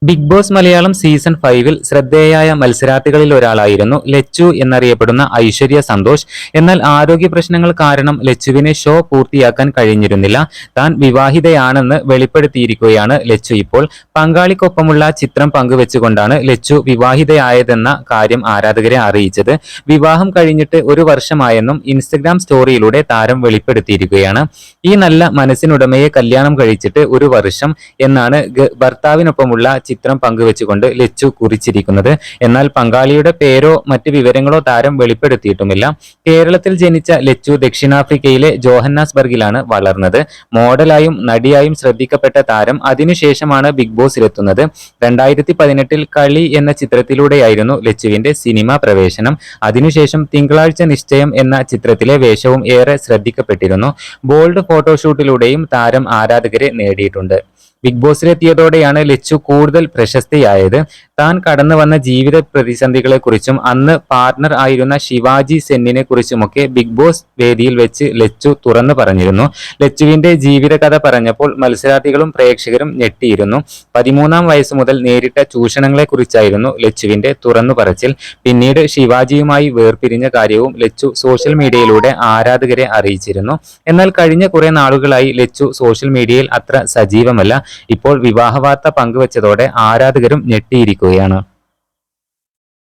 Big boss Malayalam season 5-ൽ ശ്രദ്ധേയായ മത്സരാർത്ഥികളിൽ ഒരാളായിരുന്നു ലച്ചു എന്നറിയപ്പെടുന്ന ഐശ്വര്യ സന്തോഷ്. എന്നാൽ ആരോഗ്യ പ്രശ്നങ്ങൾ കാരണം ലച്ചുവിന് ഷോ പൂർത്തിയാക്കാൻ കഴിഞ്ഞിരുന്നില്ല. താൻ വിവാഹിതയാണെന്ന് വെളിപ്പെടുത്തിയിരിക്കുകയാണ് ലച്ചു ഇപ്പോൾ. പങ്കാളിക്കൊപ്പമുള്ള ചിത്രം പങ്കുവെച്ചുകൊണ്ടാണ് ലച്ചു വിവാഹിതയായതെന്ന കാര്യം ആരാധകരെ അറിയിച്ചത്. വിവാഹം കഴിഞ്ഞിട്ട് 1 വർഷമായെന്നും ഇൻസ്റ്റഗ്രാം സ്റ്റോറിയിലൂടെ താരം വെളിപ്പെടുത്തിയിരിക്കുകയാണ്. ഈ നല്ല മനസ്സിനുടമയെ കല്യാണം കഴിച്ചിട്ട് 1 വർഷം എന്നാണ് ഭർത്താവിനൊപ്പമുള്ള ചിത്രം പങ്കുവെച്ചുകൊണ്ട് ലച്ചു കുറിച്ചിരിക്കുന്നത്. എന്നാൽ പങ്കാളിയുടെ പേരോ മറ്റ് വിവരങ്ങളോ താരം വെളിപ്പെടുത്തിയിട്ടുമില്ല. കേരളത്തിൽ ജനിച്ച ലച്ചു ദക്ഷിണാഫ്രിക്കയിലെ ജോഹന്നാസ്ബർഗിലാണ് വളർന്നത്. മോഡലായും നടിയായും ശ്രദ്ധിക്കപ്പെട്ട താരം അതിനുശേഷമാണ് ബിഗ് ബോസിലെത്തുന്നത്. 2018-ൽ കളി എന്ന ചിത്രത്തിലൂടെയായിരുന്നു ലച്ചുവിന്റെ സിനിമാ പ്രവേശനം. അതിനുശേഷം തിങ്കളാഴ്ച നിശ്ചയം എന്ന ചിത്രത്തിലെ വേഷവും ഏറെ ശ്രദ്ധിക്കപ്പെട്ടിരുന്നു. ബോൾഡ് ഫോട്ടോഷൂട്ടിലൂടെയും താരം ആരാധകരെ നേടിയിട്ടുണ്ട്. ബിഗ് ബോസിലെത്തിയതോടെയാണ് ലച്ചു കൂടുതൽ പ്രശസ്തിയായത്. താൻ കടന്നു വന്ന ജീവിത പ്രതിസന്ധികളെക്കുറിച്ചും അന്ന് പാർട്ണർ ആയിരുന്ന ശിവാജി സെന്നിനെ കുറിച്ചുമൊക്കെ ബിഗ് ബോസ് വേദിയിൽ വെച്ച് ലച്ചു തുറന്നു പറഞ്ഞിരുന്നു. ലച്ചുവിന്റെ ജീവിതകഥ പറഞ്ഞപ്പോൾ മത്സരാർത്ഥികളും പ്രേക്ഷകരും ഞെട്ടിയിരുന്നു. 13-ാം വയസ്സ് മുതൽ നേരിട്ട ചൂഷണങ്ങളെക്കുറിച്ചായിരുന്നു ലച്ചുവിന്റെ തുറന്നു പറച്ചിൽ. പിന്നീട് ശിവാജിയുമായി വേർപിരിഞ്ഞ കാര്യവും ലച്ചു സോഷ്യൽ മീഡിയയിലൂടെ ആരാധകരെ അറിയിച്ചിരുന്നു. എന്നാൽ കഴിഞ്ഞ കുറെ നാളുകളായി ലച്ചു സോഷ്യൽ മീഡിയയിൽ അത്ര സജീവമല്ല. ഇപ്പോൾ വിവാഹ വാർത്ത പങ്കുവച്ചതോടെ ആരാധകരും ഞെട്ടിയിരിക്കുകയാണ്.